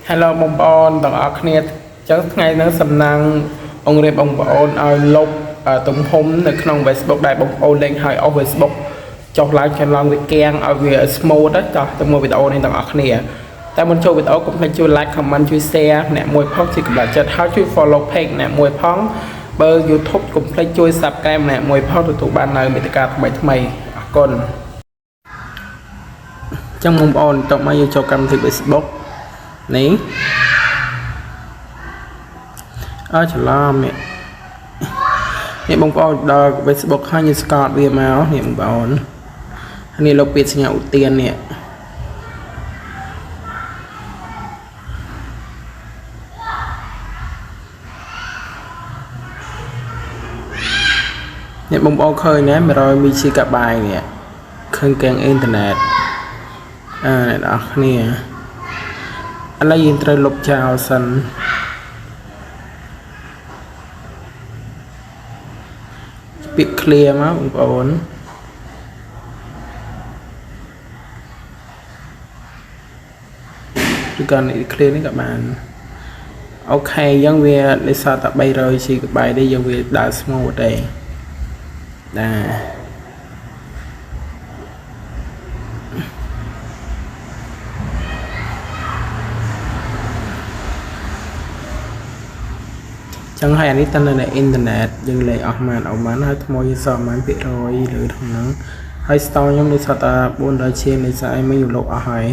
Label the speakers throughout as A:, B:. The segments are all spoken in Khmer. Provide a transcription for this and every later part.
A: Hello បងប្អូនទាំងអស់គ្នាចឹងថ្ងៃនេះសំណាងអង្គរៀបបងប្អូនឲ្យលុបទំហំនៅក្នុង Facebook ដែលបងប្អូនលេងឲ្យអស់ Facebook ចុះឡើងចន្លងវាកៀងឲ្យវា smooth ចុះទៅមើលវីដេអូនេះទាំងអស់គ្នាតែមុនចូលវីដេអូកុំភ្លេចជួយ like comment ជួយ share អ្នកមួយផងជួយកម្លាំងចិត្តហើយជួយ follow page អ្នកមួយផងបើ YouTube កុំភ្លេចជួយ subscribe អ្នកមួយផងទទួលបាននៅមាតិកាថ្មីៗអរគុណចឹងបងប្អូនតោះមកយើងចូលកម្មវិធី Facebook នេះច្រឡំនេះបងប្អូនដល់ Facebook ហើយយើងស្កតវាមកនេះបងប្អូននេះលោកពាក្យសញ្ញាឧទាននេះបងប្អូនឃើញណា100 MB នេះឃើញកៀងអ៊ីនធឺណិតអ្នកនរគ្នាឥឡូវយើងត្រូវលុបចោលសិនពាក្យ clear មកបងប្អូនឬក៏នេះ clear នេះក៏បានអូខេយើងវាលេខតែ300 GB ទេយើងវាដើរ smooth ទេចឹងហើយអានេះតើនៅអ៊ីនធឺណិតយើងលេខអស់ម៉ានហើយថ្មយើងសល់ម៉ានភាគរយឬក្នុងហើយ store ខ្ញុំលេខតែ400ជាងលេខស្អីមិនលុបអស់ហើយ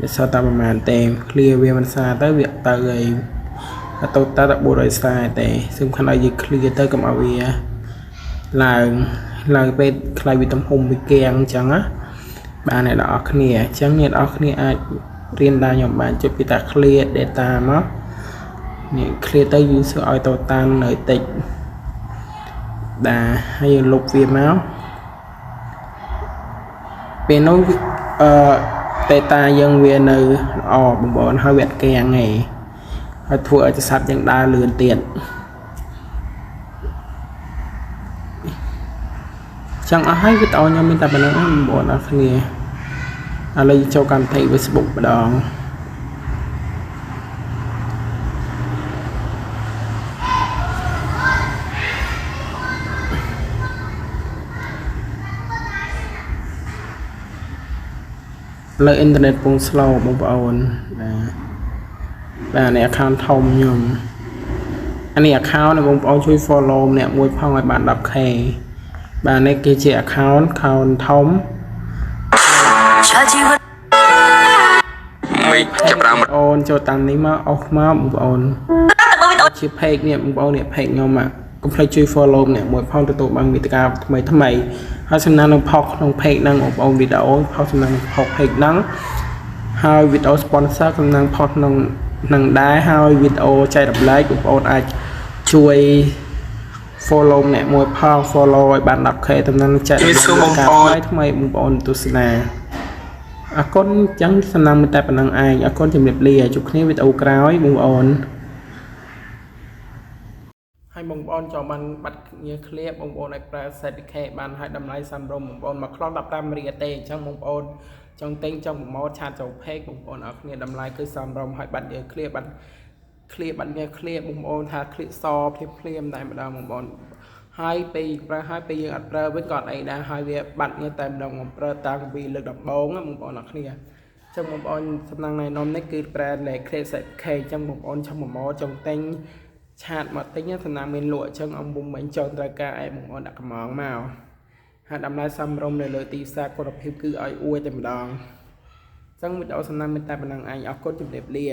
A: លេខតែប្រហែលទេ clear វាមិនសារទៅវាទៅអីទៅតែ400សារទេសំខាន់ឲ្យយើង clear ទៅកុំឲ្យវាឡើងពេលខ្លាយវាទំហំវាកៀងអញ្ចឹងណាបានអ្នកនរគ្នាអញ្ចឹងអ្នកនរគ្នាអាចរៀនដែរខ្ញុំបានចុចពីតា clear data មកនេះ clear ទៅយើងសើឲ្យទៅតាមនៅតិចហើយយើងលុបវាមកពេលនោះdata យើងវានៅល្អបងប្អូនហើយវាអត់កៀងទេហើយធ្វើឲ្យទូរស័ព្ទយើងដើរលឿនទៀតចឹងអស់ហើយវីដេអូខ្ញុំមានតែប៉ុណ្្នឹងបងប្អូនអរគ្នាឥឡូវចូលកម្មវិធី Facebook ម្ដងលើអ៊ីនធឺណិតពង slow បងប្អូនបាទនេះ account ធំខ្ញុំអានេះ account បងប្អូនជួយ follow អ្នកមួយផងឲ្យបាន 10k បាទនេះគេជា account ធំចាប់ដើមអូនចូលតាមនេះមកអស់មកបងប្អូនជា page នេះបងប្អូននេះ page ខ្ញុំកុំភ្លេចជួយ follow អ្នកមួយផងទទួលបានមាតិកាថ្មីហើយសំណាងនឹងផុសក្នុង page ហ្នឹងបងប្អូនវីដេអូផុសសំណាងផុស page ហ្នឹងហើយវីដេអូ sponsor សំណាងផុសក្នុងដែរហើយវីដេអូចែករំលែកបងប្អូនអាចជួយ follow អ្នកមួយផង follow ឲ្យបាន 10k តំណែងចែករំលែកថ្មីបងប្អូនទស្សនាអរគុណចឹងសំណាងតែប៉ុណ្្នឹងឯងអរគុណជំរាបលាជួបគ្នាវីដេអូក្រោយបងប្អូនហើយបងប្អូនចូលបានបាត់ងារ clear បងប្អូនឲ្យប្រើ certificate បានឲ្យតម្លៃសមរម្យបងប្អូនមកខ្លង15រៀលទេអញ្ចឹងបងប្អូនចង់ទិញចង់ប្រម៉ូទឆាតចូល page បងប្អូនអរគ្នាតម្លៃគឺសមរម្យឲ្យបាត់ងារ clear បាត់ងារ clear បងប្អូនថា click សភ្លាមតែម្ដងបងប្អូនហើយពេលប្រើហើយពេលយើងអត់ប្រើវិញក៏អត់អីដែរហើយវាបាត់ងារតែម្ដងមកប្រើតាំងពីលើកដំបូងបងប្អូនអរគ្នាចឹងបងប្អូនសំណាងណៃនំនេះគឺប្រើលេខ clear certificate ចឹងបងប្អូនចង់ប្រម៉ូទចង់ទិញឆាតមកទិញសំណាងមានលក់អញ្ចឹងអង្គមុំមិញចង់ត្រូវការឲ្យបងប្អូនដាក់កំងមកហើយតម្លៃសមរម្យនៅលើទីផ្សារគុណភាពគឺឲ្យអួយតែម្ដងអញ្ចឹងវីដេអូសំណាងមានតែប៉ុណ្្នឹងឯងអរគុណជម្រាបលា